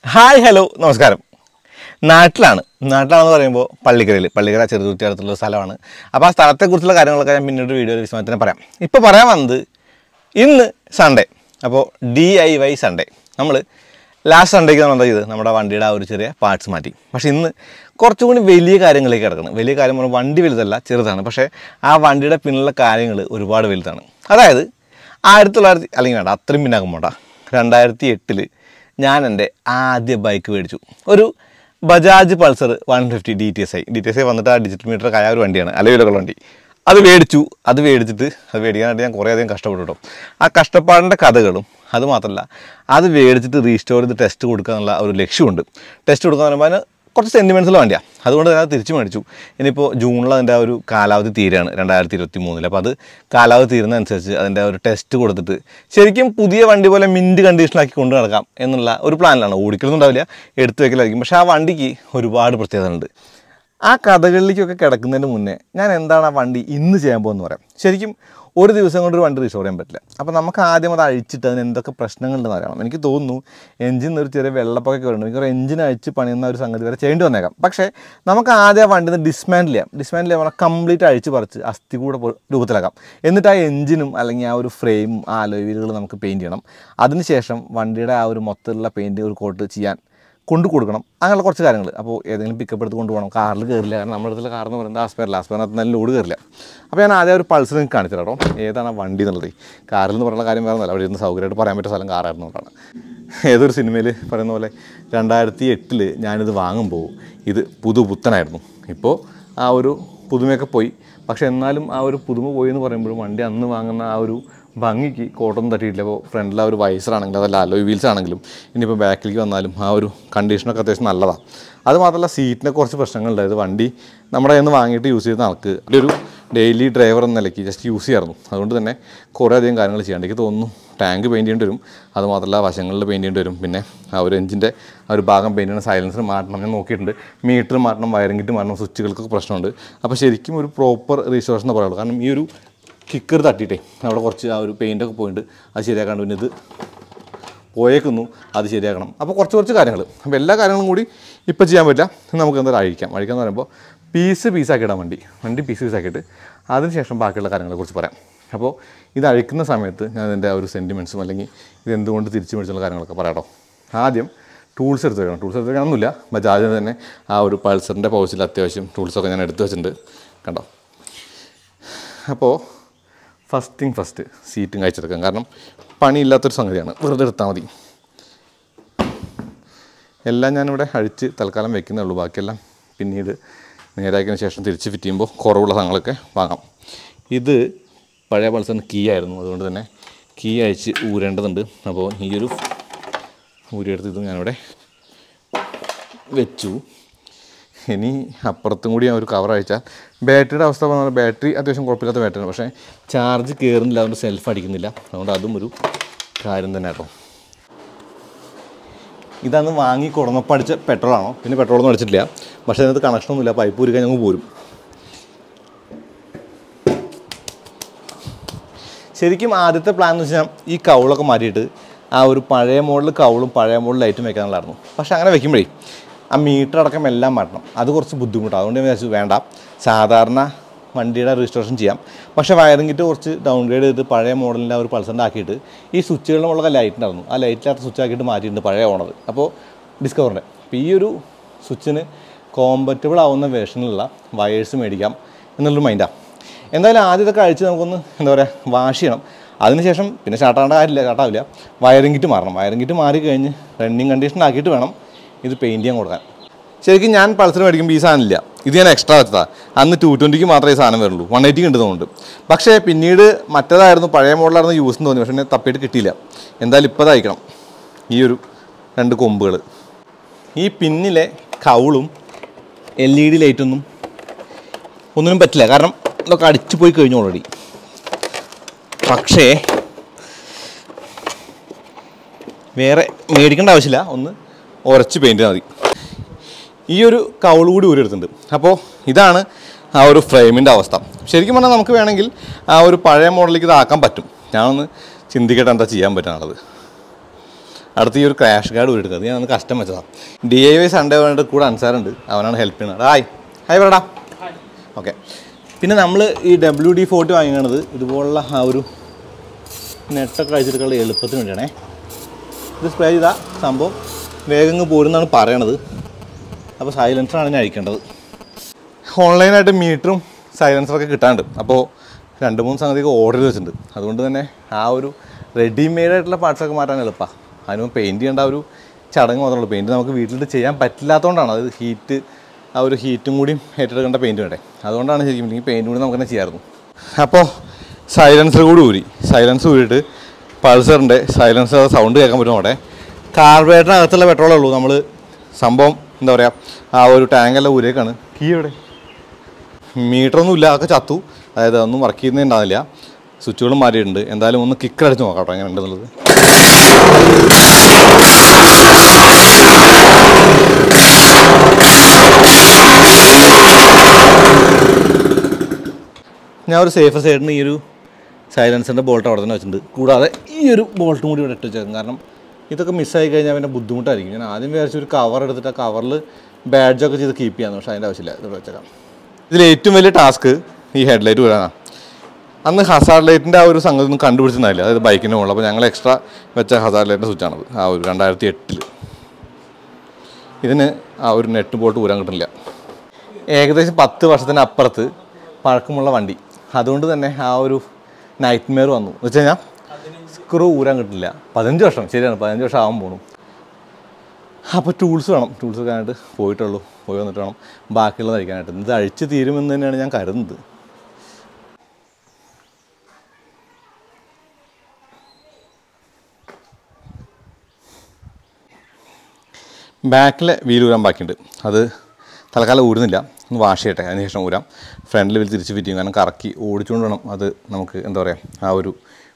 Hi hello നമസ്കാരം. നാട്ടിലാണെന്ന് പറയുമ്പോൾ പള്ളിക്കര ചെറുതുരുത്തി അടുത്തുള്ള സ്ഥലമാണ്. അപ്പോൾ ആ സ്ഥലത്തെക്കുറിച്ചുള്ള കാര്യങ്ങളൊക്കെ ഞാൻ പിന്നീട് വീഡിയോയിൽ വിശദമായിട്ട് പറയാം. ഇപ്പോൾ പറയാൻ വന്നത് ഇന്ന് സൺഡേ, അപ്പോൾ DIY സൺഡേ. നമ്മൾ ലാസ്റ്റ് സൺഡേക്ക് നമ്മൾ എന്താ ചെയ്ത് നമ്മുടെ വണ്ടിയുടെ ആ ഒരു ചെറിയ പാർട്സ് മാറ്റി. പക്ഷേ ഇന്ന് കുറച്ചും കൂടി വലിയ കാര്യങ്ങളിലേക്ക് കിടക്കണം. വലിയ കാര്യം പറഞ്ഞാൽ വണ്ടി വലുതല്ല, ചെറുതാണ്. പക്ഷേ ആ വണ്ടിയുടെ പിന്നിലുള്ള കാര്യങ്ങൾ ഒരുപാട് വലുതാണ്. അതായത് 1900 അല്ലെങ്കിൽ വേണ്ട അത്രയും പിന്നാക്കും വേണ്ട 2008 ഞാൻ എൻ്റെ ആദ്യ ബൈക്ക് മേടിച്ചു. ഒരു ബജാജ് പൾസർ 150 DTSI വന്നിട്ട് ആ ഡിജിറ്റൽ മീറ്റർ ആയ ഒരു വണ്ടിയാണ്, അലവിലൊക്കെ വണ്ടി. അത് മേടിച്ചിട്ട് മേടിക്കാനായിട്ട് ഞാൻ കുറേയധികം കഷ്ടപ്പെട്ടു കേട്ടോ. ആ കഷ്ടപ്പാടിൻ്റെ കഥകളും അതുമാത്രമല്ല, അത് മേടിച്ചിട്ട് റീസ്റ്റോർ ചെയ്ത് ടെസ്റ്റ് കൊടുക്കുക എന്നുള്ള ഒരു ലക്ഷ്യമുണ്ട്. ടെസ്റ്റ് കൊടുക്കുക എന്ന് പറയുമ്പോൾ അതിന് കുറച്ച് സെൻറ്റിമെൻറ്റ്സുള്ള വണ്ടിയാണ്. അതുകൊണ്ട് തന്നെ അത് തിരിച്ച് മേടിച്ചു. ഇനിയിപ്പോൾ ജൂണിൽ അതിൻ്റെ ആ ഒരു കാലാവധി തീരുകയാണ് 2023. അപ്പോൾ അത് കാലാവധി തീരുന്നതനുസരിച്ച് അതിൻ്റെ ഒരു ടെസ്റ്റ് കൊടുത്തിട്ട് ശരിക്കും പുതിയ വണ്ടി പോലെ മിൻറ്റ് കണ്ടീഷനാക്കി കൊണ്ടു നടക്കാം എന്നുള്ള ഒരു പ്ലാനിലാണ്. ഓടിക്കലൊന്നും ഉണ്ടാവില്ല, എടുത്തു വയ്ക്കലായിരിക്കും. പക്ഷേ ആ വണ്ടിക്ക് ഒരുപാട് പ്രത്യേകതകളുണ്ട്. ആ കഥകളിലേക്കൊക്കെ കിടക്കുന്നതിന് മുന്നേ ഞാൻ എന്താണ് ആ വണ്ടി ഇന്ന് ചെയ്യാൻ പോകുന്നത് പറയാം. ശരിക്കും ഒരു ദിവസം കൊണ്ട് ഒരു വണ്ടി റീസ്റ്റോർ ചെയ്യാൻ പറ്റില്ല. അപ്പോൾ നമുക്ക് ആദ്യം അത് അഴിച്ചിട്ട് അതിന് എന്തൊക്കെ പ്രശ്നങ്ങളുണ്ടെന്ന് അറിയണം. എനിക്ക് തോന്നുന്നു എഞ്ചിൻ ഒരു ചെറിയ വെള്ളപ്പൊക്കെ വരുന്നുണ്ട്. എനിക്കൊരു എഞ്ചിൻ അഴിച്ച് പണിയുന്ന ഒരു സംഗതി വരെ ചെയ്യേണ്ടി വന്നേക്കാം. പക്ഷേ നമുക്ക് ആദ്യം ആ വണ്ടിയിൽ നിന്ന് ഡിസ്മാൻഡിൽ ചെയ്യാം പറഞ്ഞാൽ കംപ്ലീറ്റ് അഴിച്ച് പറിച്ച് അസ്ഥി കൂടെ രൂപത്തിലാക്കാം. എന്നിട്ട് ആ എഞ്ചിനും അല്ലെങ്കിൽ ആ ഒരു ഫ്രെയിമും ആ അലോയ് വീലുകൾ നമുക്ക് പെയിൻറ്റ് ചെയ്യണം. അതിനുശേഷം വണ്ടിയുടെ ആ ഒരു മൊത്തത്തിലുള്ള പെയിൻറ്റ് ഒരു കോട്ട് ചെയ്യാൻ കൊടുക്കണം. അങ്ങനെയുള്ള കുറച്ച് കാര്യങ്ങൾ. അപ്പോൾ ഏതെങ്കിലും പിക്കപ്പ് എടുത്ത് കൊണ്ടുപോകണം. കാറിൽ കയറില്ല, കാരണം നമ്മുടെ അടുത്തുള്ള കാർ എന്ന് പറയുന്നത് ആസ്പെയറിനകത്ത് നല്ല ലോഡ് കയറില്ല. അപ്പോൾ ഞാൻ ആദ്യം ഒരു പൾസർ നിങ്ങൾക്ക് കാണിച്ചു തരാം കേട്ടോ, ഏതാണ് ആ വണ്ടി എന്നുള്ളത്. കാറിൽ എന്ന് പറയുന്ന കാര്യം വേറെ അവിടെ ഇരുന്ന് സൗകര്യമായിട്ട് പറയാൻ പറ്റിയ സ്ഥലം കാറായിരുന്നുകൊണ്ടാണ്. ഏതൊരു സിനിമയിൽ പറയുന്ന പോലെ 2008 ഞാനിത് വാങ്ങുമ്പോൾ ഇത് പുത്തനായിരുന്നു. ഇപ്പോൾ ആ ഒരു പുതുമയൊക്കെ പോയി. പക്ഷേ എന്നാലും ആ ഒരു പുതുമ പോയി എന്ന് പറയുമ്പോഴും വണ്ടി അന്ന് വാങ്ങുന്ന ആ ഒരു ഭംഗിക്ക് കോട്ടൊന്നും തട്ടിയിട്ടില്ല. അപ്പോൾ ഫ്രണ്ടിൽ ആ ഒരു വൈസറാണെങ്കിലും അതല്ല അലോയ് വീൽസ് ആണെങ്കിലും ഇനിയിപ്പോൾ ബാക്കിലേക്ക് വന്നാലും ആ ഒരു കണ്ടീഷനൊക്കെ അത്യാവശ്യം നല്ലതാണ്. അതുമാത്രമല്ല സീറ്റിനെ കുറച്ച് പ്രശ്നങ്ങളുണ്ടായത് വണ്ടി നമ്മുടെ കയ്യിൽ നിന്ന് വാങ്ങിയിട്ട് യൂസ് ചെയ്ത ആൾക്ക് ഒരു ഡെയിലി ഡ്രൈവർ എന്ന നിലയ്ക്ക് ജസ്റ്റ് യൂസ് ചെയ്യായിരുന്നു. അതുകൊണ്ട് തന്നെ കുറേ അധികം കാര്യങ്ങൾ ചെയ്യാണ്ട് എനിക്ക് തോന്നുന്നു. ടാങ്ക് പെയിൻറ്റ് ചെയ്യേണ്ടി വരും, അതുമാത്രമല്ല വശങ്ങളിൽ പെയിൻറ്റ് ചെയ്യേണ്ടി വരും. പിന്നെ ആ ഒരു എഞ്ചിൻ്റെ ആ ഒരു ഭാഗം പെയിൻറ്റ് ചെയ്യണം, സൈലൻസർ മാറ്റണം, ഞാൻ നോക്കിയിട്ടുണ്ട്. മീറ്റർ മാറ്റണം, വയറിങ്ങിട്ട് മാറ്റണം, സ്വിച്ചുകൾക്കൊക്കെ പ്രശ്നമുണ്ട്. അപ്പോൾ ശരിക്കും ഒരു പ്രോപ്പർ റീസ്റ്റോറേഷൻ എന്ന് പറയുള്ളൂ. കാരണം ഈ ഒരു കിക്കർ തട്ടിയിട്ടേ അവിടെ കുറച്ച് ആ ഒരു പെയിൻറ്റൊക്കെ പോയിട്ട് അത് ശരിയാക്കാണ്ട് പിന്നെ ഇത് പോയേക്കുന്നു, അത് ശരിയാക്കണം. അപ്പോൾ കുറച്ച് കാര്യങ്ങൾ. അപ്പോൾ എല്ലാ കാര്യങ്ങളും കൂടി ഇപ്പോൾ ചെയ്യാൻ പറ്റില്ല. നമുക്ക് എന്തായാലും അഴിക്കാമെന്ന് പറയുമ്പോൾ പീസാക്കി ഇടാൻ വണ്ടി പീസാക്കിയിട്ട് അതിനുശേഷം ബാക്കിയുള്ള കാര്യങ്ങളെക്കുറിച്ച് പറയാം. അപ്പോൾ ഇത് അഴിക്കുന്ന സമയത്ത് ഞാൻ ഇതിൻ്റെ ആ ഒരു സെൻറ്റിമെൻറ്റ്സും അല്ലെങ്കിൽ ഇതെന്തുകൊണ്ട് തിരിച്ചു മേടിച്ചുള്ള കാര്യങ്ങളൊക്കെ പറയാം. ആദ്യം ടൂൾസ് എടുത്ത് വെക്കണമെന്നില്ല. ബജാജിന് തന്നെ ആ ഒരു പൾസറിൻ്റെ പൗച്ചിൽ അത്യാവശ്യം ടൂൾസൊക്കെ ഞാൻ എടുത്തു വെച്ചിട്ടുണ്ട് കണ്ടോ. അപ്പോൾ ഫസ്റ്റ് സീറ്റും കഴിച്ചെടുക്കാം. കാരണം പണിയില്ലാത്തൊരു സംഗതിയാണ്, വെറുതെ എടുത്താൽ മതി. എല്ലാം ഞാനിവിടെ അഴിച്ച് തൽക്കാലം വെക്കുന്നേ ഉള്ളൂ. ബാക്കിയെല്ലാം പിന്നീട് നേരാക്കിയതിന് ശേഷം തിരിച്ച് ഫിറ്റ് ചെയ്യുമ്പോൾ കുറവുള്ള സാധനങ്ങളൊക്കെ വാങ്ങാം. ഇത് പഴയ പൾസറിന് കീ ആയിരുന്നു, അതുകൊണ്ട് തന്നെ കീ അഴിച്ച് ഊരേണ്ടതുണ്ട്. അപ്പോൾ ഈ ഒരു ഊരിയെടുത്ത് ഇത് ഞാനിവിടെ വെച്ചു. ഇനി അപ്പുറത്തും കൂടി ഞാൻ ഒരു കവർ അയച്ചാൽ ബാറ്ററിയുടെ അവസ്ഥ പറഞ്ഞാൽ ബാറ്ററി അത്യാവശ്യം കുഴപ്പമില്ലാത്ത ബാറ്ററിയാണ്. പക്ഷേ ചാർജ് കയറുന്നില്ല, അതുകൊണ്ട് സെൽഫ് അടിക്കുന്നില്ല. അതുകൊണ്ട് അതും ഒരു കാര്യം തന്നെ കേട്ടോ. ഇതന്ന് വാങ്ങി കൊടുന്നപ്പോൾ അടിച്ച പെട്രോളാണോ? പിന്നെ പെട്രോളൊന്നും അടിച്ചിട്ടില്ല. പക്ഷേ അതിനകത്ത് കണക്ഷനൊന്നുമില്ല. പൈപ്പ് ഊരിക്കാൻ ഞങ്ങൾ പോരും. ശരിക്കും ആദ്യത്തെ പ്ലാൻ എന്ന് വെച്ചാൽ ഈ കൗളൊക്കെ മാറ്റിയിട്ട് ആ ഒരു പഴയ മോഡൽ കൗളും പഴയ മോഡൽ ലൈറ്റും വെക്കാനുള്ളതായിരുന്നു. പക്ഷേ അങ്ങനെ വെക്കുമ്പോഴേ ആ മീറ്റർ അടക്കം എല്ലാം മാറ്റണം, അത് കുറച്ച് ബുദ്ധിമുട്ടാണ്. അതുകൊണ്ട് ഞാൻ വിചാരിച്ചു വേണ്ട, സാധാരണ വണ്ടിയുടെ രജിസ്ട്രേഷൻ ചെയ്യാം. പക്ഷേ വയറിങ്ങിട്ട് കുറച്ച് ഡൗൺഗ്രേഡ് ചെയ്തിട്ട് പഴയ മോഡലിൻ്റെ ഒരു പൾസറിൻ്റെ ആക്കിയിട്ട് ഈ സ്വിച്ചുകളുടെ മുകളിലൊക്കെ ലൈറ്റ് ഉണ്ടായിരുന്നു, ആ ലൈറ്റിനകത്ത് സ്വിച്ച് ആക്കിയിട്ട് മാറ്റിയിട്ടുണ്ട് പഴയ ഓണർ. അപ്പോൾ ഡിസ്കവറിൻ്റെ അപ്പോൾ ഈ ഒരു സ്വിച്ചിന് കോമ്പറ്റബിൾ ആവുന്ന വേർഷനിലുള്ള വയേഴ്സ് മേടിക്കാം എന്നുള്ളൊരു മൈൻഡാണ്. എന്തായാലും ആദ്യമൊക്കെ അഴിച്ച് നമുക്കൊന്ന് വാഷ് ചെയ്യണം. അതിനുശേഷം പിന്നെ സ്റ്റാർട്ടാവില്ല. വയറിംഗ് കിറ്റ് മാറി കഴിഞ്ഞ് റണ്ണിങ് കണ്ടീഷനാക്കിയിട്ട് വേണം ഇത് പെയിൻറ്റ് ചെയ്യാൻ കൊടുക്കാൻ. ശരിക്കും ഞാൻ പൾസർ മേടിക്കുമ്പോൾ ഈ സാധനം ഇല്ല, ഇത് ഞാൻ എക്സ്ട്രാ വെച്ചതാണ്. അന്ന് 220 മാത്രമേ ഈ സാധനം വരുള്ളൂ, 180 കിട്ടുന്നുണ്ട്. പക്ഷേ പിന്നീട് മറ്റേതായിരുന്നു, പഴയ മോഡലായിരുന്നു യൂസ് എന്ന് തോന്നി. പക്ഷേ എന്നെ തപ്പിയിട്ട് കിട്ടിയില്ല. എന്തായാലും ഇപ്പോൾ അയക്കണം. ഈ ഒരു 2 കൊമ്പുകൾ, ഈ പിന്നിലെ കൗളും LED ലൈറ്റൊന്നും പറ്റില്ല, കാരണം ഇതൊക്കെ അടിച്ചു പോയി കഴിഞ്ഞു ഓൾറെഡി. പക്ഷേ വേറെ മേടിക്കേണ്ട ആവശ്യമില്ല, ഒന്ന് ഉരച്ച് പെയിൻറ്റ് മതി. ഈ ഒരു കൗൾ കൂടി ഊരെടുത്തിട്ടുണ്ട്. അപ്പോൾ ഇതാണ് ആ ഒരു ഫ്രെയിമിൻ്റെ അവസ്ഥ. ശരിക്കും പറഞ്ഞാൽ നമുക്ക് വേണമെങ്കിൽ ആ ഒരു പഴയ മോഡലിലേക്ക് ഇതാക്കാൻ പറ്റും. ഞാനൊന്ന് ചിന്തിക്കട്ടെ എന്താ ചെയ്യാൻ പറ്റുന്നത്. അടുത്ത് ഈ ഒരു ക്രാഷ് ഗാർഡ് ഊരി എടുക്കുക. ഞാൻ കഷ്ടം വെച്ചതാണ്. DIY സൺഡേ വേണ്ടിയിട്ട് കൂടെ അൻസാറുണ്ട്, അവനാണ് ഹെൽപ്പ് ചെയ്യുന്നത്. ഹായ് പറടാ. ഓക്കെ. പിന്നെ നമ്മൾ ഈ WD-40 വാങ്ങിക്കണത് ഇതുപോലുള്ള ആ ഒരു നെറ്റൊക്കെ അഴിച്ചെടുക്കാനുള്ള എളുപ്പത്തിന് വേണ്ടിയാണേ. ഇത് സ്പ്രേ ചെയ്താൽ സംഭവം വേഗം പോരുന്നാണ് പറയണത്. അപ്പോൾ സൈലൻസറാണ് ഞാൻ അഴിക്കേണ്ടത്. ഓൺലൈനായിട്ട് മീറ്ററും സൈലൻസറൊക്കെ കിട്ടാണ്ട്. അപ്പോൾ 2-3 സംഗതിയൊക്കെ ഓർഡർ ചെയ്ത് വെച്ചിട്ടുണ്ട്. അതുകൊണ്ട് തന്നെ ആ ഒരു റെഡിമെയ്ഡായിട്ടുള്ള പാർട്സൊക്കെ മാറ്റാൻ എളുപ്പമാണ്. അതിന് പെയിൻറ്റ് ചെയ്യേണ്ട ഒരു ചടങ്ങ് മാത്രമേ ഉള്ളൂ. പെയിൻറ്റ് നമുക്ക് വീട്ടിലിട്ട് ചെയ്യാൻ പറ്റില്ലാത്തതുകൊണ്ടാണ്. അത് ആ ഒരു ഹീറ്റും കൂടിയും ഏറ്റെടുക്കേണ്ട പെയിൻറ്റ് വേണ്ടേ. അതുകൊണ്ടാണ് ശരിക്കും, ഇല്ലെങ്കിൽ പെയിൻറ്റ് കൂടി നമുക്ക് തന്നെ ചെയ്യാമായിരുന്നു. അപ്പോൾ സൈലൻസർ കൂടി സൈലൻസ് ഊരിയിട്ട് പൾസറിൻ്റെ സൈലൻസർ സൗണ്ട് കേൾക്കാൻ പറ്റും. അവിടെ കാർബറേറ്ററിനകത്തുള്ള പെട്രോളേ ഉള്ളൂ. നമ്മൾ സംഭവം എന്താ പറയുക, ആ ഒരു ടാങ്കെല്ലാം ഊരേക്കാണ്. കീ എവിടെ? മീറ്ററൊന്നും ഇല്ല, അതൊക്കെ ചത്തു. അതായത് അതൊന്നും വർക്ക് ചെയ്യുന്നുണ്ടാവില്ല. സ്വിച്ചുകളും മാറ്റിയിട്ടുണ്ട്. എന്തായാലും ഒന്ന് കിക്കടിച്ച് നോക്കാം കേട്ടോ എങ്ങനെ ഉണ്ടെന്നുള്ളത്. ഞാൻ ഒരു സേഫ് സൈഡിന് ഈ ഒരു സൈലൻസറിൻ്റെ ബോൾട്ട് അവിടെ തന്നെ വെച്ചിട്ടുണ്ട്. കൂടാതെ ഈ ഒരു ബോൾട്ടും കൂടി ഇവിടെ ഇട്ട് വെച്ചേക്കും. കാരണം ഇതൊക്കെ മിസ്സായി കഴിഞ്ഞാൽ പിന്നെ ബുദ്ധിമുട്ടായിരിക്കും. ഞാൻ ആദ്യം വിചാരിച്ച ഒരു കവർ എടുത്തിട്ട് ആ കവറിൽ ബാഡ്ജൊക്കെ ചെയ്ത് കീപ്പ് ചെയ്യാമെന്ന്. പക്ഷേ അതിൻ്റെ ആവശ്യമില്ല, ഇത് വെച്ചേക്കാം. ഇതിൽ ഏറ്റവും വലിയ ടാസ്ക് ഈ ഹെഡ്ലൈറ്റ് വരാനാണ്. അന്ന് ഹസാർഡ് ലൈറ്റിൻ്റെ ആ ഒരു സംഗതി ഒന്നും കണ്ടുപിടിച്ചിട്ടുണ്ടായില്ല. അതായത് ബൈക്കിൻ്റെ മുകളിൽ. അപ്പോൾ ഞങ്ങൾ എക്സ്ട്രാ വെച്ച ഹസാർഡ് ലൈറ്റിൻ്റെ സ്വിച്ചാണത്. ആ ഒരു 2008 ഇതിന് ആ ഒരു നെറ്റ് ബോൾട്ട് ഊരാൻ കിട്ടില്ല. ഏകദേശം 10 വർഷത്തിനപ്പുറത്ത് പഴക്കമുള്ള വണ്ടി. അതുകൊണ്ട് തന്നെ ആ ഒരു നൈറ്റ് മെയർ വന്നു എന്ന് വെച്ച് കഴിഞ്ഞാൽ സ്ക്രൂ ഊരാൻ കിട്ടില്ല. 15 വർഷം, ശരിയാണ്, 15 വർഷം ആവാൻ പോകണം. അപ്പോൾ ടൂൾസ് വേണം. ടൂൾസ് വെക്കാനായിട്ട് പോയി വന്നിട്ട് വേണം ബാക്കിയുള്ളത് അഴിക്കാനായിട്ട്. ഇത് അഴിച്ച് തീരുമെന്ന് തന്നെയാണ് ഞാൻ കരുതുന്നത്. ബാക്കിലെ വീൽ ഊരാൻ ബാക്കിയുണ്ട്. അത് തൽക്കാലം ഊരുന്നില്ല, ഒന്ന് വാഷ് ചെയ്യട്ടെ, അതിന് ശേഷം ഊരാം. ഫ്രണ്ടിൽ വീൽ തിരിച്ച് ഫിറ്റ് ചെയ്യും. കാരണം കറക്കി ഓടിച്ചുകൊണ്ട് വേണം അത് നമുക്ക് എന്താ പറയുക ആ ഒരു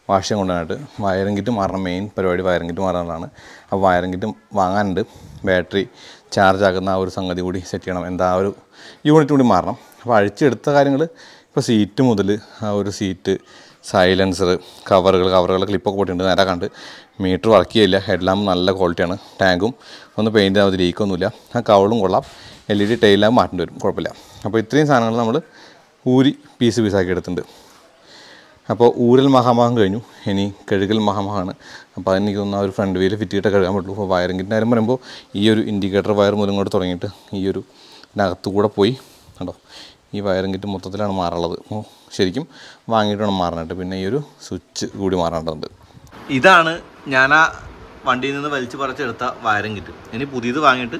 വാഷ് ചെയ്യാൻ കൊണ്ടുവന്നിട്ട്. വയറിംഗ് കിറ്റ് മാറണം. മെയിൻ പരിപാടി വയറിംഗ് കിറ്റ് മാറാനുള്ളതാണ്. അപ്പോൾ വയറിംഗ് കിറ്റ് വാങ്ങാനുണ്ട്. ബാറ്ററി ചാർജ് ആക്കുന്ന ആ ഒരു സംഗതി കൂടി സെറ്റ് ചെയ്യണം. എന്താ ആ ഒരു യൂണിറ്റ് കൂടി മാറണം. അപ്പോൾ അഴിച്ചെടുത്ത കാര്യങ്ങൾ ഇപ്പോൾ സീറ്റ് മുതൽ ആ ഒരു സീറ്റ്, സൈലൻസർ, കവറുകൾ ക്ലിപ്പൊക്കെ പോയിട്ടുണ്ട്. നേരെ കണ്ട് മീറ്റർ വർക്ക് ചെയ്യില്ല. ഹെഡ് ലാമ്പ് നല്ല ക്വാളിറ്റിയാണ്. ടാങ്കും ഒന്ന് പെയിൻറ്റ് ആവാതെ ലീക്കൊന്നുമില്ല. ആ കവളും കൊള്ളാം. LED ടൈൽ ലാമ്പ് മാറ്റേണ്ടി വരും, കുഴപ്പമില്ല. അപ്പോൾ ഇത്രയും സാധനങ്ങൾ നമ്മൾ ഊരി പീസാക്കി എടുത്തിട്ടുണ്ട്. അപ്പോൾ ഊരൽ മഹാമഹം കഴിഞ്ഞു. ഇനി കഴുകൽ മഹാമഹമാണ്. അപ്പോൾ അതെനിക്ക് തോന്നുന്ന ഒരു ഫ്രണ്ട് വീല് ഫിറ്റ് ചെയ്തിട്ട് കഴുകാൻ പറ്റുള്ളൂ. അപ്പോൾ വയറിങ്ങിൻ്റെ കാര്യം പറയുമ്പോൾ ഈ ഒരു ഇൻഡിക്കേറ്റർ വയർ മുതൽ ഇങ്ങോട്ട് തുടങ്ങിയിട്ട് ഈ ഒരു ഇതിനകത്ത് കൂടെ പോയി കണ്ടോ, ഈ വയറിംഗ് കിറ്റ് മൊത്തത്തിലാണ് മാറുള്ളത്. അപ്പോൾ ശരിക്കും വാങ്ങിയിട്ട് വേണം മാറാനായിട്ട്. പിന്നെ ഈ ഒരു സ്വിച്ച് കൂടി മാറേണ്ടതുണ്ട്. ഇതാണ് ഞാൻ ആ വണ്ടിയിൽ നിന്ന് വലിച്ചു പറിച്ചെടുത്ത വയറിംഗ് കിറ്റ്. ഇനി പുതിയത് വാങ്ങിയിട്ട്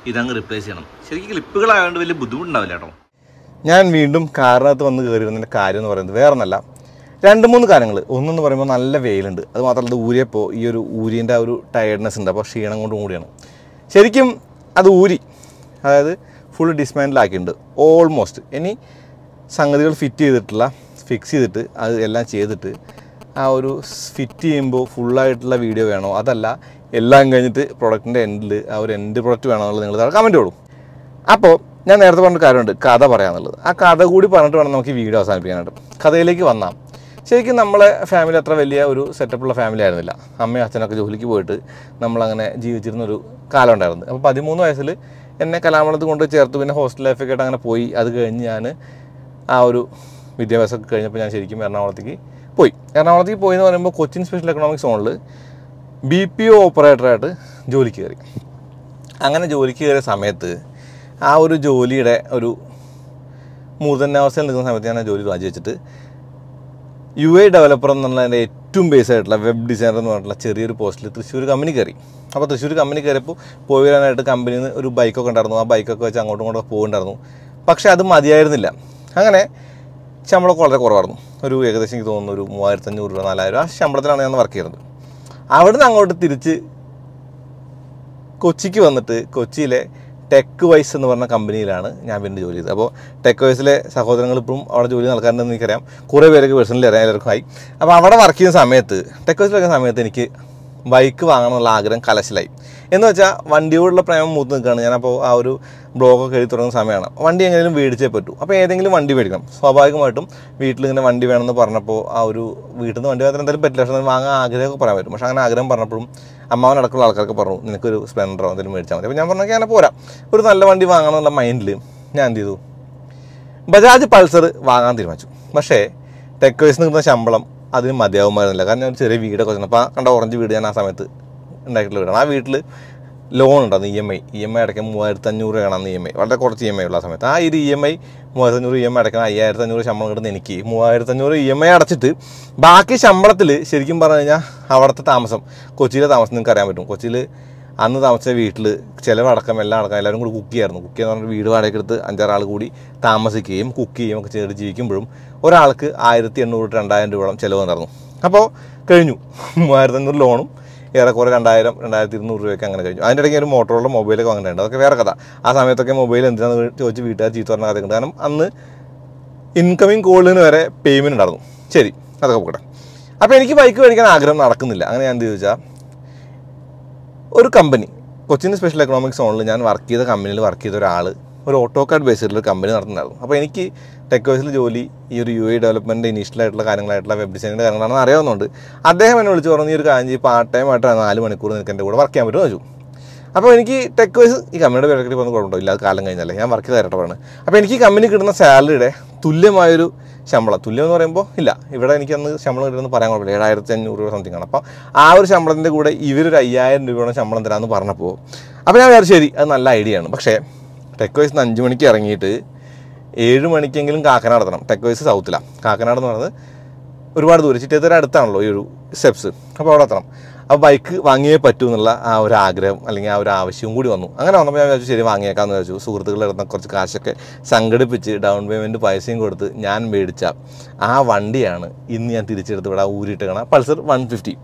ഇതങ്ങ് റിപ്ലേസ് ചെയ്യണം. ശരിക്കും ക്ലിപ്പുകളായതുകൊണ്ട് വലിയ ബുദ്ധിമുട്ടുണ്ടാവില്ല കേട്ടോ. ഞാൻ വീണ്ടും കാറിനകത്ത് വന്ന് കയറി വന്നതിൻ്റെ കാര്യം എന്ന് പറയുന്നത് വേറെ ഒന്നല്ല, 2-3 കാര്യങ്ങൾ. ഒന്നെന്ന് പറയുമ്പോൾ നല്ല വെയിലുണ്ട്. അത് മാത്രമല്ല ഇത് ഊരിയപ്പോൾ ഈ ഒരു ഊരിൻ്റെ ആ ഒരു ടയർഡ്നെസ് ഉണ്ട്. അപ്പോൾ ക്ഷീണം കൊണ്ട് കൂടിയാണ്. ശരിക്കും അത് ഊരി, അതായത് ഫുൾ ഡിസ്മാൻഡിലാക്കിയിട്ടുണ്ട് ഓൾമോസ്റ്റ്. ഇനി സംഗതികൾ ഫിക്സ് ചെയ്തിട്ട് അത് എല്ലാം ചെയ്തിട്ട് ആ ഒരു ഫിറ്റ് ചെയ്യുമ്പോൾ ഫുള്ളായിട്ടുള്ള വീഡിയോ വേണോ, അതല്ല എല്ലാം കഴിഞ്ഞിട്ട് പ്രൊഡക്റ്റിൻ്റെ എൻഡിൽ ആ ഒരു എൻഡ് പ്രൊഡക്റ്റ് വേണോ എന്നുള്ളത് നിങ്ങൾ കമൻറ്റ് കൊടുക്കും. അപ്പോൾ ഞാൻ നേരത്തെ പറഞ്ഞ കാര്യമുണ്ട്, കഥ പറയാമെന്നുള്ളത്. ആ കഥ കൂടി പറഞ്ഞിട്ട് വേണം നമുക്ക് ഈ വീഡിയോ അവസാനിപ്പിക്കാനായിട്ട്. കഥയിലേക്ക് വന്നാൽ ശരിക്കും നമ്മളെ ഫാമിലി അത്ര വലിയ ഒരു സെറ്റപ്പുള്ള ഫാമിലി ആയിരുന്നില്ല. അമ്മയും അച്ഛനൊക്കെ ജോലിക്ക് പോയിട്ട് നമ്മളങ്ങനെ ജീവിച്ചിരുന്നൊരു കാലം ഉണ്ടായിരുന്നു. അപ്പോൾ 13 വയസ്സിൽ എന്നെ കലാമണ്ഡലത്ത് കൊണ്ട് ചേർത്ത്. പിന്നെ ഹോസ്റ്റൽ ലൈഫൊക്കെ ആയിട്ട് അങ്ങനെ പോയി. അത് കഴിഞ്ഞ് ഞാൻ ആ ഒരു വിദ്യാഭ്യാസമൊക്കെ കഴിഞ്ഞപ്പോൾ ഞാൻ ശരിക്കും എറണാകുളത്തേക്ക് പോയി എന്ന് പറയുമ്പോൾ കൊച്ചിൻ സ്പെഷ്യൽ എക്കണോമിക് സോണിൽ BPO ഓപ്പറേറ്ററായിട്ട് ജോലിക്ക് കയറി. അങ്ങനെ ജോലിക്ക് കയറിയ സമയത്ത് ആ ഒരു ജോലിയുടെ ഒരു മൂർധന്യാവസ്ഥയിൽ നിൽക്കുന്ന സമയത്ത് ഞാൻ ആ ജോലി രാജിവെച്ചിട്ട് UI ഡെവലപ്പർ എന്നുള്ളതിൻ്റെ ഏറ്റവും ബേസ് ആയിട്ടുള്ള വെബ് ഡിസൈനർ എന്ന് പറഞ്ഞിട്ടുള്ള ചെറിയൊരു പോസ്റ്റിൽ തൃശ്ശൂർ കമ്പനി കയറി. അപ്പോൾ തൃശ്ശൂർ കമ്പനി കയറിയപ്പോൾ പോയി വരാനായിട്ട് കമ്പനിയിൽ നിന്ന് ഒരു ബൈക്കൊക്കെ ഉണ്ടായിരുന്നു. ആ ബൈക്കൊക്കെ വെച്ച് അങ്ങോട്ടും ഇങ്ങോട്ടും പോകുന്നുണ്ടായിരുന്നു. പക്ഷേ അത് മതിയായിരുന്നില്ല. അങ്ങനെ ശമ്പളമൊക്കെ വളരെ കുറവായിരുന്നു. ഒരു ഏകദേശം എനിക്ക് തോന്നുന്നു ഒരു 3500 രൂപ 4000 രൂപ ആ ശമ്പളത്തിലാണ് ഞാൻ വർക്ക് ചെയ്യുന്നത്. അവിടുന്ന് അങ്ങോട്ട് തിരിച്ച് കൊച്ചിക്ക് വന്നിട്ട് കൊച്ചിയിലെ ടെക് വൈസ് എന്ന് പറഞ്ഞ കമ്പനിയിലാണ് ഞാൻ പിന്നെ ജോലി ചെയ്തത്. അപ്പോൾ ടെക് വൈസിലെ സഹോദരങ്ങൾ ഇപ്പോഴും അവിടെ ജോലി നടക്കാറുണ്ടെന്ന് എനിക്കറിയാം. കുറേ പേരൊക്കെ പേഴ്സണലി അറിയാം, എല്ലാവർക്കും ആയി. അപ്പോൾ അവിടെ വർക്ക് ചെയ്യുന്ന സമയത്ത് ടെക് വൈസിൽ വയ്ക്കുന്ന സമയത്ത് എനിക്ക് ബൈക്ക് വാങ്ങണമെന്നുള്ള ആഗ്രഹം കലശലായി. എന്ന് വെച്ചാൽ വണ്ടിയോടുള്ള പ്രേമം മൂത്ത് നിൽക്കുകയാണ്. ഞാനപ്പോൾ ആ ഒരു ബ്ലോഗൊക്കെ എഴുതി തുടങ്ങുന്ന സമയമാണ്. വണ്ടി എങ്ങനെയും മേടിച്ചേ പറ്റൂ. അപ്പോൾ ഏതെങ്കിലും വണ്ടി മേടിക്കണം. സ്വാഭാവികമായിട്ടും വീട്ടിലിങ്ങനെ വണ്ടി വേണമെന്ന് പറഞ്ഞപ്പോൾ ആ ഒരു വീട്ടിൽ നിന്ന് വണ്ടി മാത്രം എന്തായാലും പറ്റില്ല. പക്ഷേ വാങ്ങാൻ ആഗ്രഹമൊക്കെ പറയാൻ പറ്റും. പക്ഷേ അങ്ങനെ ആഗ്രഹം പറഞ്ഞപ്പോഴും അമ്മാവനടക്കമുള്ള ആൾക്കാർക്ക് പറഞ്ഞു നിനക്കൊരു സ്പ്ലെൻഡറോ എന്തെങ്കിലും മേടിച്ചാൽ മതി. അപ്പോൾ ഞാൻ പറഞ്ഞു അങ്ങനെ പോരാ, ഒരു നല്ല വണ്ടി വാങ്ങണമെന്നുള്ള മൈൻഡിൽ ഞാൻ എന്ത് ചെയ്തു, ബജാജ് പൾസർ വാങ്ങാൻ തീരുമാനിച്ചു. പക്ഷേ ടെക്വൈസിൽ നിന്ന് കിട്ടുന്ന ശമ്പളം അതിന് മതിയാവുമായിരുന്നില്ല. കാരണം ഞാൻ ഒരു ചെറിയ വീടൊക്കെ വെച്ചു. അപ്പോൾ കണ്ട ഓറഞ്ച് വീട് ഞാൻ ആ സമയത്ത് ഉണ്ടാക്കിയിട്ടുള്ള വീടാണ്. ആ വീട്ടിൽ ലോൺ ഉണ്ടായിരുന്നു, ഇ എം ഐ അടയ്ക്കാൻ 3500 രൂപയാണ് അന്ന് EMI. വളരെ കുറച്ച് EMI ഉള്ള സമയത്ത് ആ ഒരു EMI 3500 EMI അടയ്ക്കണം. 5500 ശമ്പളം കിട്ടുന്ന എനിക്ക് 3500 EMI അടച്ചിട്ട് ബാക്കി ശമ്പളത്തിൽ ശരിക്കും പറഞ്ഞു കഴിഞ്ഞാൽ അവിടുത്തെ താമസം, കൊച്ചിയിലെ താമസം നിങ്ങൾക്ക് അറിയാൻ പറ്റും. കൊച്ചിയിൽ അന്ന് താമസിച്ച വീട്ടിൽ ചിലവടക്കം എല്ലാം അടക്കം എല്ലാവരും കൂടി കുക്ക് ചെയ്യായിരുന്നു. കുക്ക് ചെയ്യാന്ന് പറഞ്ഞാൽ വീട് വാടകയ്ക്ക് എടുത്ത് 5-6 ആൾ കൂടി താമസിക്കുകയും കുക്ക് ചെയ്യുകയും ഒക്കെ ചെയ്ത് ജീവിക്കുമ്പോഴും ഒരാൾക്ക് 1800-2000 രൂപയോളം ചിലവ് നടന്നു. അപ്പോൾ കഴിഞ്ഞു 3500 ലോണും ഏറെക്കുറെ 2000-2200 രൂപയൊക്കെ അങ്ങനെ കഴിഞ്ഞു. അതിൻ്റെ ഇടയ്ക്ക് ഒരു മോട്ടോറുള്ള മൊബൈലൊക്കെ വാങ്ങേണ്ടത്, അതൊക്കെ വേറെ കഥ. ആ സമയത്തൊക്കെ മൊബൈൽ എന്തിനാന്ന് ചോദിച്ച് വീട്ടുകാർ ചീത്ത പറഞ്ഞ കഥയൊക്കെ ഉണ്ട്. കാരണം അന്ന് ഇൻകമിങ് കോളിന് വരെ പേയ്മെൻറ്റ് ഉണ്ടായിരുന്നു. ശരി, അതൊക്കെ പോകട്ടെ. അപ്പോൾ എനിക്ക് ബൈക്ക് മേടിക്കാൻ ആഗ്രഹം നടക്കുന്നില്ല. അങ്ങനെ ഞാൻ എന്ത് ചോദിച്ചാൽ ഒരു കമ്പനി, കൊച്ചിൻ സ്പെഷ്യൽ എക്കണോമിക് സോണിൽ ഞാൻ വർക്ക് ചെയ്ത കമ്പനിയിൽ വർക്ക് ചെയ്ത ഒരാൾ ഒരു ഓട്ടോകാർഡ് ബേസിലുള്ള കമ്പനി നടത്തുന്നുണ്ടായിരുന്നു. അപ്പോൾ എനിക്ക് ടെക്വൈസിൽ ജോലി ഈ ഒരു UI ഡെവലപ്മെൻറ്റ് ഇനീഷ്യലായിട്ടുള്ള കാര്യങ്ങളായിട്ടുള്ള വെബ് ഡിസൈനിൻ്റെ കാര്യങ്ങളാണെന്ന് അറിയാവുന്നതുകൊണ്ട് അദ്ദേഹം എന്നെ വിളിച്ച് പറഞ്ഞു ഈ ഒരു കാര്യം ചെയ്യും, പാർട്ട് ടൈം ആയിട്ട് 4 മണിക്കൂർ നിനക്ക് എൻ്റെ കൂടെ വർക്ക് ചെയ്യാൻ പറ്റുമോ ചോദിച്ചു. അപ്പോൾ എനിക്ക് ടെക്വൈസ് ഈ കമ്പനിയുടെ പേരൊക്കെ പോകുന്ന കുഴപ്പമുണ്ടോ ഇല്ലാതെ കാലം കഴിഞ്ഞല്ലേ, ഞാൻ വർക്ക് ചെയ്ത് തരട്ടപ്പാണ്. അപ്പോൾ എനിക്ക് ഈ കമ്പനി കിട്ടുന്ന സാലറിയുടെ തുല്യമായൊരു ശമ്പളം, തുല്യം എന്ന് പറയുമ്പോൾ ഇല്ല, ഇവിടെ എനിക്കന്ന് ശമ്പളം കിട്ടുമെന്ന് പറയാൻ കുഴപ്പമില്ല, 7500 രൂപ സംതിങ് ആണ്. അപ്പോൾ ആ ഒരു ശമ്പളത്തിൻ്റെ കൂടെ ഇവരൊരു 5000 രൂപയുടെ ശമ്പളം തരാമെന്ന് പറഞ്ഞപ്പോൾ അപ്പോൾ ഞാൻ വിചാരിച്ചു ശരി, അത് നല്ല ഐഡിയ ആണ്. പക്ഷേ ടെക്വൈസിന് 5 മണിക്ക് ഇറങ്ങിയിട്ട് 7 മണിക്കെങ്കിലും കാക്കനാട് എത്തണം. ടെക്വൈസ് സൗത്തിലാണ്. കാക്കനാട് എന്ന് പറയുന്നത് ഒരുപാട് ദൂരം, ചിറ്റേത്തര അടുത്താണല്ലോ ഈ ഒരു സ്റ്റെപ്സ്. അപ്പോൾ അവിടെ എത്തണം. അപ്പോൾ ബൈക്ക് വാങ്ങിയേ പറ്റൂ എന്നുള്ള ആ ഒരു ആഗ്രഹം അല്ലെങ്കിൽ ആ ഒരു ആവശ്യവും കൂടി വന്നു. അങ്ങനെ വന്നപ്പോൾ ഞാൻ വിചാരിച്ചു ശരി വാങ്ങിയേക്കാമെന്ന് വിചാരിച്ചു. സുഹൃത്തുക്കളുടെ അടുത്ത് കുറച്ച് കാശൊക്കെ സംഘടിപ്പിച്ച് ഡൗൺ പേയ്മെൻറ്റ് പൈസയും കൊടുത്ത് ഞാൻ മേടിച്ച ആ വണ്ടിയാണ് ഇന്ന് ഞാൻ തിരിച്ചെടുത്ത് ഇവിടെ ഊരിയിട്ട് കാണാം. പൾസർ 150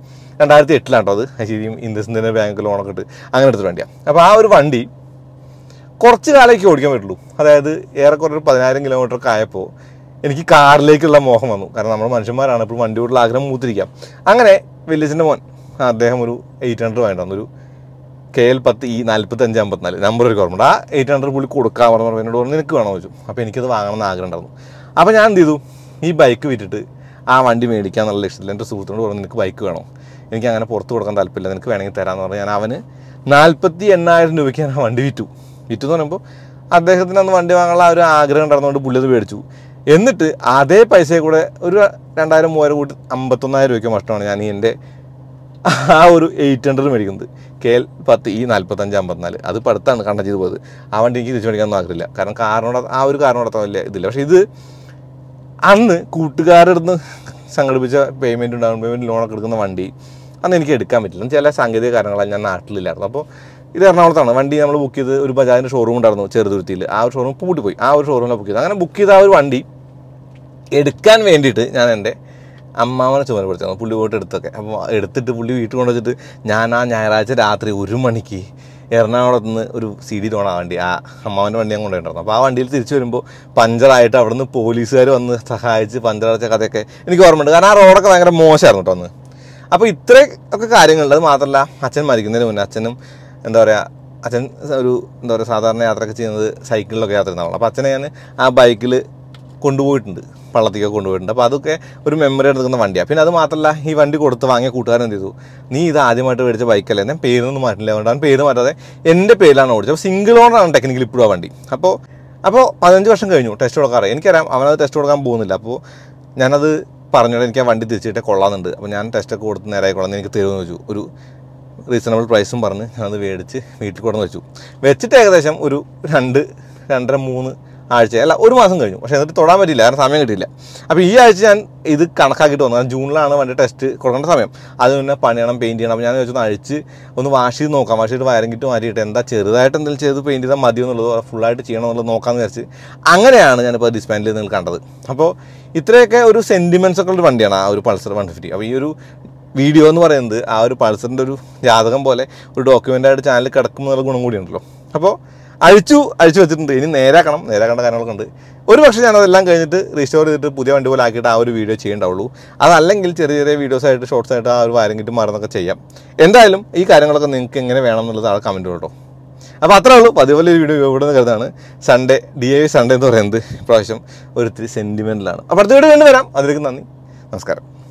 2008 കേട്ടോ. അത് ശരിയും ഇൻഡസിൻ്റെ ബാങ്ക് ലോണൊക്കെ ഇട്ട് അങ്ങനെ എടുത്തിട്ട് വണ്ടിയാണ്. അപ്പോൾ ആ ഒരു വണ്ടി കുറച്ച് കാലമൊക്കെ ഓടിക്കാൻ പറ്റുള്ളൂ. അതായത് ഏറെക്കുറെ ഒരു 10000 കിലോമീറ്ററൊക്കെ ആയപ്പോൾ എനിക്ക് കാറിലേക്കുള്ള മോഹം വന്നു. കാരണം നമ്മൾ മനുഷ്യന്മാരാണ്, ഇപ്പോൾ വണ്ടിയോടുള്ള ആഗ്രഹം മൂത്തിരിക്കാം. അങ്ങനെ വലിയച്ഛൻ്റെ മോൻ അദ്ദേഹം ഒരു 800 വാങ്ങിയിട്ടുണ്ടായിരുന്നു, ഒരു KL10E 4554 നമ്പർ ഒരു ഓർമ്മയുണ്ട്. ആ 800 പുള്ളി കൊടുക്കാൻ പറഞ്ഞു. എന്നോട് പറഞ്ഞു നിനക്ക് വേണമെന്ന് ചോദിച്ചു. അപ്പോൾ എനിക്കത് വാങ്ങണമെന്ന് ആഗ്രഹം ഉണ്ടായിരുന്നു. അപ്പോൾ ഞാൻ എന്ത് ചെയ്തു, ഈ ബൈക്ക് വിറ്റിട്ട് ആ വണ്ടി മേടിക്കാൻ എന്നുള്ള ലക്ഷ്യത്തിൽ എൻ്റെ സുഹൃത്തിനോട് പറഞ്ഞു നിനക്ക് ബൈക്ക് വേണോ, എനിക്ക് അങ്ങനെ പുറത്ത് കൊടുക്കാൻ താല്പര്യമില്ല, നിനക്ക് വേണമെങ്കിൽ തരാമെന്ന് പറഞ്ഞാൽ ഞാൻ അവന് 48000 രൂപയ്ക്ക് ഞാൻ ആ വണ്ടി വിറ്റു എന്ന് പറയുമ്പോൾ അദ്ദേഹത്തിന് അന്ന് വണ്ടി വാങ്ങാനുള്ള ഒരു ആഗ്രഹം ഉണ്ടായിരുന്നുകൊണ്ട് പുള്ളി അത് മേടിച്ചു. എന്നിട്ട് അതേ പൈസയെ കൂടെ ഒരു 2000-3000 കൂട്ടി 51000 രൂപയ്ക്ക് നഷ്ടമാണ് ഞാൻ എൻ്റെ ആ ഒരു 800 മേടിക്കുന്നത്. KL10E 4554 അത് ഇപ്പോൾ അടുത്താണ് കണ്ടക്ട് ചെയ്ത് പോയത്. ആ വണ്ടി എനിക്ക് തിരിച്ചു മേടിക്കാനൊന്നും ആഗ്രഹമില്ല. കാരണം ആ ഒരു കാരണോടൊപ്പം വലിയ ഇതില്ല. പക്ഷേ ഇത് അന്ന് കൂട്ടുകാരുടെ അടുത്ത് സംഘടിപ്പിച്ച പേയ്മെൻറ്റ് ഡൗൺ പേയ്മെൻറ്റ് ലോണൊക്കെ എടുക്കുന്ന വണ്ടി അന്ന് എനിക്ക് എടുക്കാൻ പറ്റില്ല. ചില സാങ്കേതിക കാരണങ്ങളാൽ ഞാൻ നാട്ടിലില്ലായിരുന്നു. അപ്പോൾ ഇത് എറണാകുളത്താണ്. വണ്ടി നമ്മൾ ബുക്ക് ചെയ്ത് ഒരു ബജാജിൻ്റെ ഷോറൂം ഉണ്ടായിരുന്നു ചെറുതുരുത്തിയിൽ. ആ ഒരു ഷോറൂം പൂട്ടിപ്പോയി. ആ ഒരു ഷോറൂമിലാണ് ബുക്ക് ചെയ്തത്. അങ്ങനെ ബുക്ക് ചെയ്ത ആ ഒരു വണ്ടി എടുക്കാൻ വേണ്ടിയിട്ട് ഞാൻ എൻ്റെ അമ്മാവനെ ചുമതലപ്പെടുത്തിയാണ്. പുള്ളി പോയിട്ട് എടുത്തൊക്കെ. അപ്പോൾ എടുത്തിട്ട് പുള്ളി വീട്ടിൽ കൊണ്ടുവച്ചിട്ട് ഞാൻ ആ ഞായറാഴ്ച രാത്രി 1 മണിക്ക് എറണാകുളത്ത് നിന്ന് ഒരു CD ലോണാ വണ്ടി, ആ അമ്മാവൻ്റെ വണ്ടി ഞാൻ കൊണ്ടുപോയിട്ടുണ്ടായിരുന്നു. അപ്പോൾ ആ വണ്ടിയിൽ തിരിച്ചു വരുമ്പോൾ പഞ്ചറായിട്ട് അവിടെ നിന്ന് പോലീസുകാർ വന്ന് സഹായിച്ച് പഞ്ചറടച്ച കഥയൊക്കെ എനിക്ക് ഓർമ്മയുണ്ട്. കാരണം ആ റോഡൊക്കെ ഭയങ്കര മോശമായിരുന്നു കേട്ടോ അന്ന്. അപ്പോൾ ഇത്രയൊക്കെ കാര്യങ്ങളുണ്ട്. അത് മാത്രമല്ല അച്ഛൻ മരിക്കുന്നതിന് മുന്നേ അച്ഛനും എന്താ പറയുക, അച്ഛൻ ഒരു എന്താ പറയുക സാധാരണ യാത്രയൊക്കെ ചെയ്യുന്നത് സൈക്കിളിലൊക്കെ യാത്ര ചെയ്യുന്നതാണ്. അപ്പോൾ അച്ഛനെ ഞാൻ ആ ബൈക്കിൽ കൊണ്ടുപോയിട്ടുണ്ട്, പള്ളത്തേക്കൊക്കെ കൊണ്ടുപോയിട്ടുണ്ട്. അപ്പോൾ അതൊക്കെ ഒരു മെമ്മറി എടുക്കുന്ന വണ്ടിയാണ്. പിന്നെ അത് മാത്രമല്ല ഈ വണ്ടി കൊടുത്ത് വാങ്ങിയ കൂട്ടുകാരൻ എന്ത് ചെയ്തു, നീ ഇത് ആദ്യമായിട്ട് മേടിച്ച ബൈക്കല്ലേ, ഞാൻ പേരൊന്നും മാറ്റില്ല, അതുകൊണ്ടാണ് പേര് മാറ്റാതെ എൻ്റെ പേരിലാണ് ഓടിച്ചത്. അപ്പോൾ സിംഗിൾ ഓണറാണ് ടെക്നിക്കലി ഇപ്പോഴും ആ വണ്ടി. അപ്പോൾ 15 വർഷം കഴിഞ്ഞു ടെസ്റ്റ് കൊടുക്കാറ്. എനിക്കറിയാം അവനത് ടെസ്റ്റ് കൊടുക്കാൻ പോകുന്നില്ല. അപ്പോൾ ഞാനത് പറഞ്ഞോടെ എനിക്ക് ആ വണ്ടി തിരിച്ചിട്ടേ കൊള്ളാമെന്നുണ്ട്. അപ്പോൾ ഞാൻ ടെസ്റ്റൊക്കെ കൊടുത്ത് നേരായി കൊള്ളാമെന്ന് എനിക്ക് തരുമെന്ന് വെച്ചു. ഒരു റീസണബിൾ പ്രൈസും പറഞ്ഞ് ഞാനത് മേടിച്ച് വീട്ടിൽ കൊണ്ടുവന്ന് വെച്ചിട്ട് ഏകദേശം ഒരു 2-2.5-3 ആഴ്ച അല്ല 1 മാസം കഴിഞ്ഞു. പക്ഷേ എന്നിട്ട് തൊടാൻ പറ്റിയില്ല, കാരണം സമയം കിട്ടിയില്ല. അപ്പോൾ ഈ ആഴ്ച ഞാൻ ഇത് കണക്കാക്കിയിട്ട് വന്നു. കാരണം ജൂണിലാണ് വണ്ടി ടെസ്റ്റ് കൊടുക്കേണ്ട സമയം. അത് പിന്നെ പണിയണം, പെയിൻറ്റ് ചെയ്യണം. അപ്പോൾ ഞാൻ വെച്ചൊന്ന് അഴിച്ച് ഒന്ന് വാഷ് ചെയ്ത് നോക്കാം, വാഷ് ചെയ്ത് വയറിങ് കിറ്റ് മാറ്റിയിട്ട് എന്താ ചെറുതായിട്ട് എന്തെങ്കിലും ചെയ്ത് പെയിൻറ്റ് ചെയ്താൽ മതിയോ എന്നുള്ളത്, ഫുള്ളായിട്ട് ചെയ്യണം എന്നുള്ളത് നോക്കാമെന്ന് വിചാരിച്ച് അങ്ങനെയാണ് ഞാനിപ്പോൾ ഡിസ്പാൻഡിൽ നിങ്ങൾ കണ്ടത്. അപ്പോൾ ഇത്രയൊക്കെ ഒരു സെൻറ്റിമെൻറ്റ്സ് ഒക്കെ ഉള്ള വണ്ടിയാണ് ആ ഒരു പൾസർ 150. അപ്പോൾ ഈ ഒരു വീഡിയോ എന്ന് പറയുന്നത് ആ ഒരു പൾസറിൻ്റെ ഒരു ജാതകം പോലെ ഒരു ഡോക്യുമെൻ്റായിട്ട് ചാനലിൽ കിടക്കും എന്നുള്ള ഗുണം കൂടിയുണ്ടല്ലോ. അപ്പോൾ അഴിച്ചു വെച്ചിട്ടുണ്ട്. ഇനി നേരാക്കേണ്ട കാര്യങ്ങളൊക്കെ ഉണ്ട്. ഒരു പക്ഷേ ഞാനതെല്ലാം കഴിഞ്ഞിട്ട് റീസ്റ്റോർ ചെയ്തിട്ട് പുതിയ വണ്ടി പോലെ ആക്കിയിട്ട് ആ ഒരു വീഡിയോ ചെയ്യേണ്ടാവുള്ളൂ. അതല്ലെങ്കിൽ ചെറിയ വീഡിയോസായിട്ട് ഷോർട്സായിട്ട് ആ ഒരു വയറിംഗ് കിറ്റ് മാറുന്നൊക്കെ ചെയ്യാം. എന്തായാലും ഈ കാര്യങ്ങളൊക്കെ നിങ്ങൾക്ക് എങ്ങനെ വേണം എന്നുള്ളത് ആൾ കമൻറ്റ് കേട്ടോ. അപ്പോൾ അത്രേ ഉള്ളൂ. അതുപോലെ ഒരു വീഡിയോ ഇവിടെ നിന്ന് കരുതാണ്. സൺഡേ DIY സൺഡേ എന്ന് പറയുന്നത് ഇപ്രാവശ്യം ഒരിത്തിരി സെൻറ്റിമെൻ്റലാണ്. അപ്പോൾ അടുത്ത വീഡിയോ വീണ്ടും വരാം. അതിലേക്ക് നന്ദി, നമസ്കാരം.